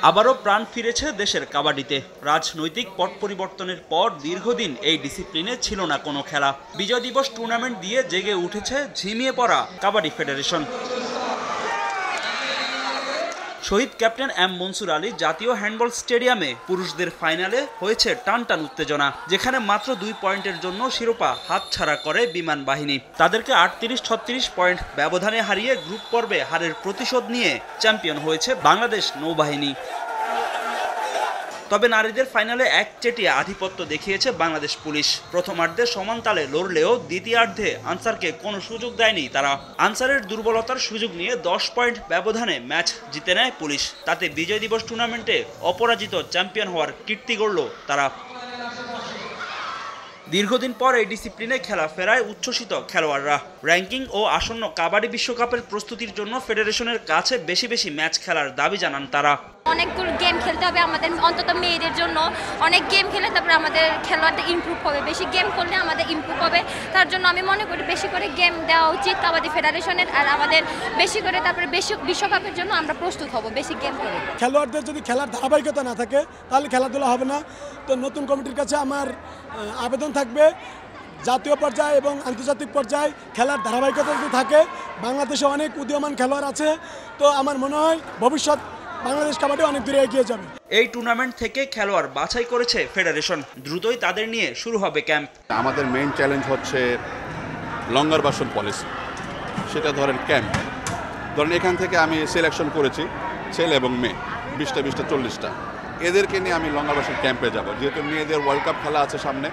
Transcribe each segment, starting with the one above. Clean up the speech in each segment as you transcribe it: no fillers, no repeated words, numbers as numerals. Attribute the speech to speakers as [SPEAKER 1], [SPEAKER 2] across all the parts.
[SPEAKER 1] আবারও প্রাণ ফিরেছে দেশের কাবাডিতে। রাজনৈতিক পট পরিবর্তনের পর দীর্ঘদিন এই ডিসিপ্লিনে ছিল না কোনো খেলা। বিজয় দিবস টুর্নামেন্ট দিয়ে জেগে উঠেছে ঝিমিয়ে পড়া কাবাডি ফেডারেশন। শহীদ ক্যাপ্টেন এম মনসুর আলী জাতীয় হ্যান্ডবল স্টেডিয়ামে পুরুষদের ফাইনালে হয়েছে টানটান উত্তেজনা, যেখানে মাত্র 2 পয়েন্টের জন্য শিরোপা হাতছাড়া করে বিমান বাহিনী। তাদেরকে 38-36 পয়েন্ট ব্যবধানে হারিয়ে গ্রুপ পর্বে হারের প্রতিশোধ নিয়ে চ্যাম্পিয়ন হয়েছে বাংলাদেশ নৌবাহিনী। তবে নারীদের ফাইনালে একচেটিয়া আধিপত্য দেখিয়েছে বাংলাদেশ পুলিশ। প্রথমার্ধে সমান তালে লড়লেও দ্বিতীয়ার্ধে আনসারকে কোনো সুযোগ দেয়নি তারা। আনসারের দুর্বলতার সুযোগ নিয়ে 10 পয়েন্ট ব্যবধানে ম্যাচ জিতে নেয় পুলিশ। তাতে বিজয় দিবস টুর্নামেন্টে অপরাজিত চ্যাম্পিয়ন হওয়ার কীর্তি গড়ল তারা। দীর্ঘদিন পর এই ডিসিপ্লিনে খেলা ফেরায় উচ্ছ্বসিত খেলোয়াড়রা। র্যাঙ্কিং ও আসন্ন কাবাডি বিশ্বকাপের প্রস্তুতির জন্য ফেডারেশনের কাছে বেশি বেশি ম্যাচ খেলার দাবি জানান তারা।
[SPEAKER 2] অনেকগুলো গেম খেলতে হবে আমাদের, অন্তত মেয়েদের জন্য অনেক গেম খেলে তারপরে আমাদের খেলোয়াড়দের ইমপ্রুভ হবে। বেশি গেম করলে আমাদের ইমপ্রুভ হবে। তার জন্য আমি মনে করি বেশি করে গেম দেওয়া উচিত কাবাডি ফেডারেশনের। আর আমাদের বেশি করে তারপরে বিশ্বকাপের জন্য আমরা প্রস্তুত হব বেশি গেম করে।
[SPEAKER 3] খেলোয়াড়দের যদি খেলার ধারাবাহিকতা না থাকে তাহলে খেলাধুলা হবে না। তো নতুন কমিটির কাছে আমার আবেদন থাকবে, জাতীয় পর্যায়ে এবং আন্তর্জাতিক পর্যায়ে খেলার ধারাবাহিকতা যদি থাকে। বাংলাদেশে অনেক উদীয়মান খেলোয়াড় আছে, তো আমার মনে হয় ভবিষ্যৎ বাংলাদেশ কাবাডি অনেক দূরে এগিয়ে যাবে।
[SPEAKER 1] এই টুর্নামেন্ট থেকে খেলোয়াড় বাছাই করেছে ফেডারেশন। দ্রুতই তাদের নিয়ে শুরু হবে ক্যাম্প।
[SPEAKER 4] আমাদের মেইন চ্যালেঞ্জ হচ্ছে লঙ্গার ভার্সন পলিসি, সেটা ধরেন ক্যাম্প। ধরেন এখান থেকে আমি সিলেকশন করেছি ছেলে এবং মেয়ে 20টা 40টা। এদেরকে নিয়ে আমি লঙ্গার ভার্সন ক্যাম্পে যাব, যেহেতু মেয়েদের ওয়ার্ল্ড কাপ খেলা আছে সামনে,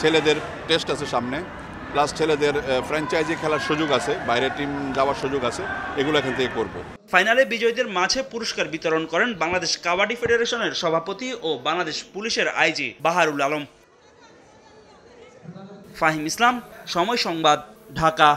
[SPEAKER 4] ছেলেদের টেস্ট আছে সামনে, প্লাস ছেলেদের ফ্র্যাঞ্চাইজি খেলার সুযোগ আছে, বাইরে টিম যাওয়ার সুযোগ আছে, এগুলো এখান থেকে করব।
[SPEAKER 1] ফাইনালে বিজয়ীদের মাঝে পুরস্কার বিতরণ করেন বাংলাদেশ কাবাডি ফেডারেশনের সভাপতি ও বাংলাদেশ পুলিশের আইজি বাহারুল আলম। ফাহিম ইসলাম, সময় সংবাদ, ঢাকা।